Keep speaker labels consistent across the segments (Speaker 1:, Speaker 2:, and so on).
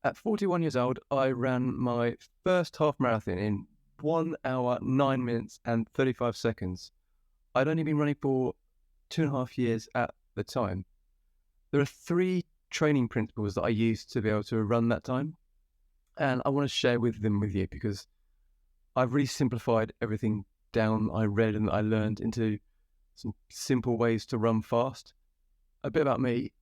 Speaker 1: At 41 years old, I ran my first half marathon in 1 hour, 9 minutes, and 35 seconds. I'd only been running for 2.5 years at the time. There are three training principles that I used to be able to run that time, and I want to share them with you because I've really simplified everything down I read and I learned into some simple ways to run fast. A bit about me.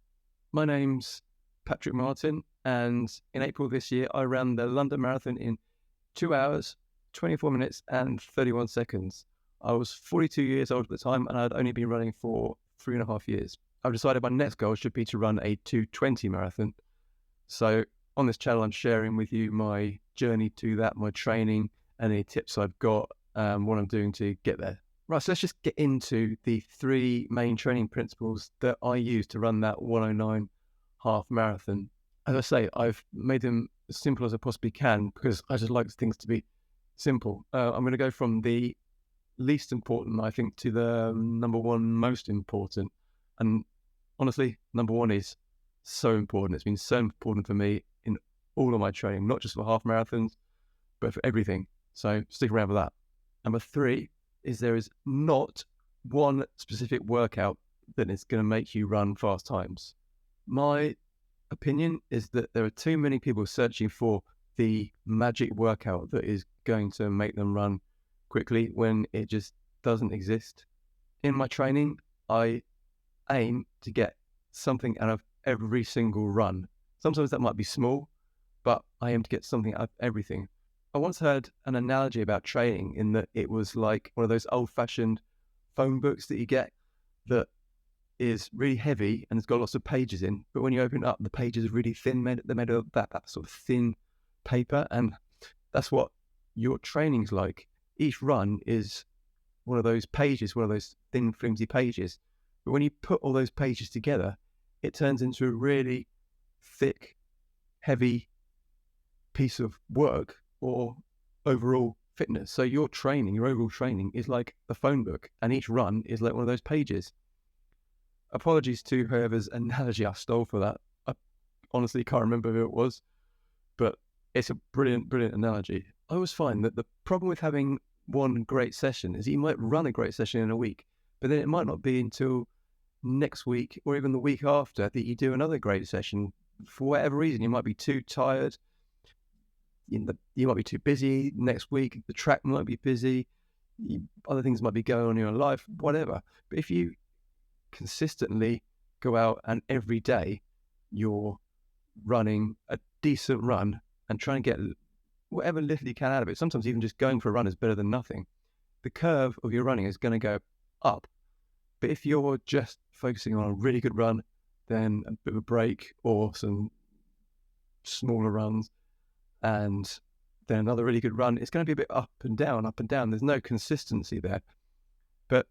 Speaker 1: My name's Patrick Martin, and in April this year, I ran the London Marathon in 2 hours, 24 minutes, and 31 seconds. I was 42 years old at the time, and I'd only been running for 3.5 years. I've decided my next goal should be to run a 2:20 marathon. So on this channel, I'm sharing with you my journey to that, my training, and any tips I've got, what I'm doing to get there. Right, so let's just get into the three main training principles that I use to run that 109 half marathon. As I say, I've made them as simple as I possibly can because I just like things to be simple. I'm going to go from the least important, I think, to the number one most important. And honestly, number one is so important. It's been so important for me in all of my training, not just for half marathons, but for everything. So stick around with that. Number three is there is not one specific workout that is going to make you run fast times. My opinion is that there are too many people searching for the magic workout that is going to make them run quickly when it just doesn't exist. In my training, I aim to get something out of every single run. Sometimes that might be small, but I aim to get something out of everything. I once heard an analogy about training in that it was like one of those old-fashioned phone books that you get that is really heavy and it's got lots of pages in, but when you open it up, the pages are really thin. They're made of that sort of thin paper, and that's what your training's like. Each run is one of those pages, one of those thin, flimsy pages. But when you put all those pages together, it turns into a really thick, heavy piece of work or overall fitness. So your training, your overall training is like a phone book, and each run is like one of those pages. Apologies to whoever's analogy I stole for that. I honestly can't remember who it was, but it's a brilliant, brilliant analogy. I always find that the problem with having one great session is that you might run a great session in a week, but then it might not be until next week or even the week after that you do another great session. For whatever reason, you might be too tired, you might be too busy next week, the track might be busy, other things might be going on in your life, whatever. But if you consistently go out and every day you're running a decent run and trying to get whatever little you can out of it, sometimes even just going for a run is better than nothing. The curve of your running is going to go up. But if you're just focusing on a really good run, then a bit of a break or some smaller runs, and then another really good run, it's going to be a bit up and down, up and down. There's no consistency there. But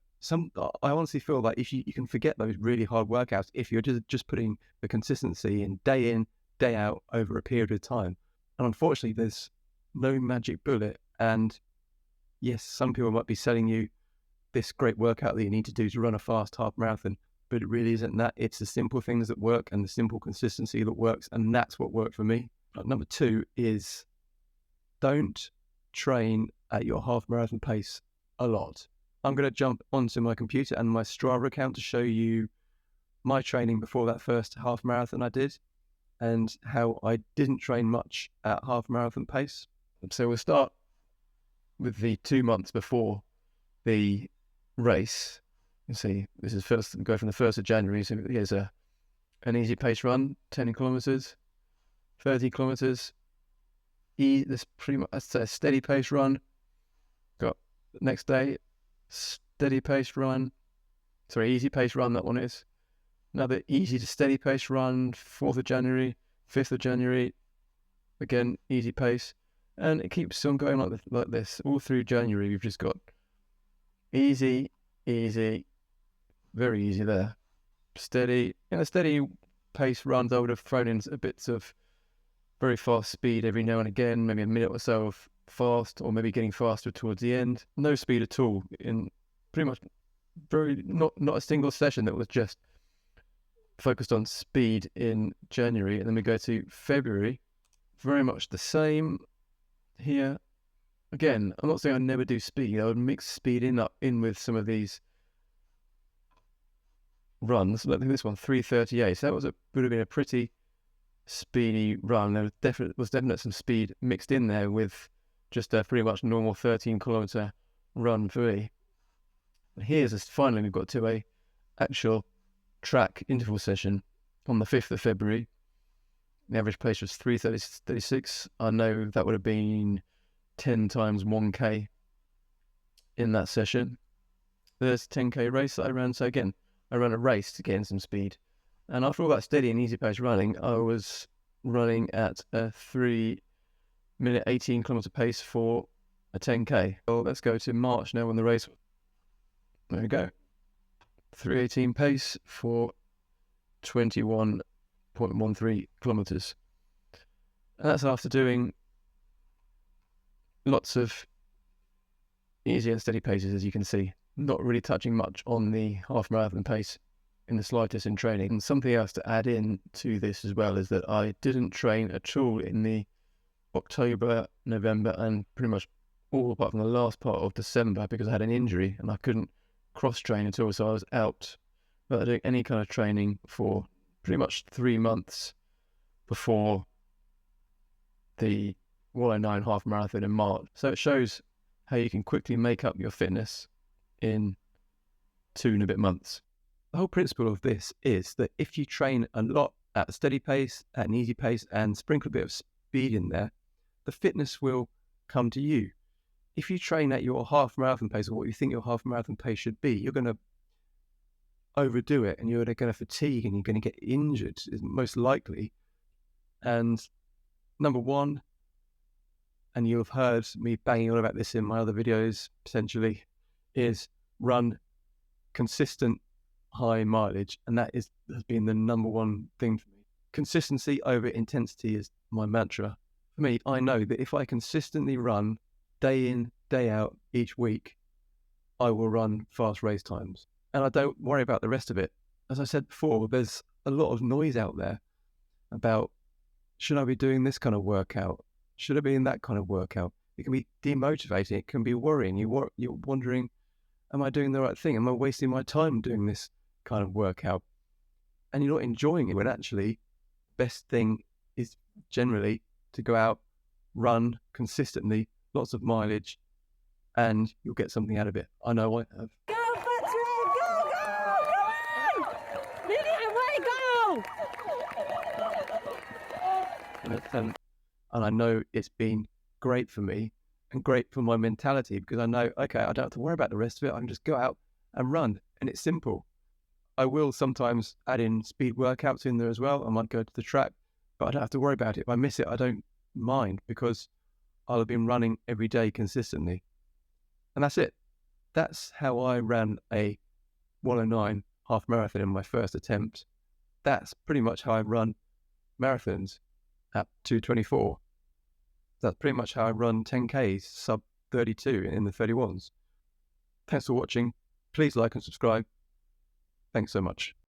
Speaker 1: I honestly feel like if you can forget those really hard workouts if you're just putting the consistency in, day out over a period of time. And unfortunately, there's no magic bullet. And yes, some people might be selling you this great workout that you need to do to run a fast half marathon, but it really isn't that. It's the simple things that work and the simple consistency that works. And that's what worked for me. Number two is don't train at your half marathon pace a lot. I'm going to jump onto my computer and my Strava account to show you my training before that first half marathon I did and how I didn't train much at half marathon pace. So we'll start with the 2 months before the race. You see, this is go from the 1st of January. So here's an easy pace run, 10 kilometers, 30 kilometers. This pretty much a steady pace run. Got the next day, steady pace run. Sorry, easy pace run, that one is. Another easy to steady pace run, 4th of January, 5th of January. Again, easy pace. And it keeps on going like this. All through January, we've just got easy, very easy there. Steady. In a steady pace runs, I would have thrown in a bits of very fast speed every now and again, maybe a minute or so of fast, or maybe getting faster towards the end. No speed at all in pretty much not a single session that was just focused on speed in January. And then we go to February, very much the same here. Again, I'm not saying I never do speed. I would mix speed in with some of these runs. I think this one, 3:38. So that would have been a pretty speedy run. There was definitely some speed mixed in there with just a pretty much normal 13-kilometer run for me. And finally we've got to a actual track interval session on the 5th of February. The average pace was 3:36. I know that would have been 10 times 1K in that session. There's a 10K race that I ran. So again, I ran a race to gain some speed. And after all that steady and easy pace running, I was running at a 3-minute 18-kilometer pace for a 10K. So let's go to March now when the race. There we go. 3:18 pace for 21.13 kilometers. And that's after doing lots of easy and steady paces, as you can see. Not really touching much on the half marathon pace in the slightest in training. And something else to add in to this as well is that I didn't train at all in the October, November, and pretty much all apart from the last part of December because I had an injury and I couldn't cross-train at all. So I was out without doing any kind of training for pretty much 3 months before the 109 half marathon in March. So it shows how you can quickly make up your fitness in 2 and a bit months. The whole principle of this is that if you train a lot at a steady pace, at an easy pace, and sprinkle a bit of speed in there, the fitness will come to you. If you train at your half marathon pace or what you think your half marathon pace should be, you're going to overdo it and you're going to fatigue and you're going to get injured, most likely. And number one, and you'll have heard me banging on about this in my other videos potentially, is run consistent high mileage. And that has been the number one thing for me. Consistency over intensity is my mantra. For me, I know that if I consistently run day in, day out each week, I will run fast race times. And I don't worry about the rest of it. As I said before, there's a lot of noise out there about, should I be doing this kind of workout? Should I be in that kind of workout? It can be demotivating. It can be worrying. You're wondering, am I doing the right thing? Am I wasting my time doing this kind of workout? And you're not enjoying it when actually best thing is generally to go out, run consistently, lots of mileage, and you'll get something out of it. I know I have.
Speaker 2: Go, Patrick! Go, go! Come on! Lead it away, go!
Speaker 1: And I know it's been great for me and great for my mentality because I know, okay, I don't have to worry about the rest of it. I can just go out and run, and it's simple. I will sometimes add in speed workouts in there as well. I might go to the track, but I don't have to worry about it. If I miss it, I don't mind because I'll have been running every day consistently. And that's it. That's how I ran a 109 half marathon in my first attempt. That's pretty much how I run marathons at 2:24. That's pretty much how I run 10Ks sub 32 in the 31s. Thanks for watching. Please like and subscribe. Thanks so much.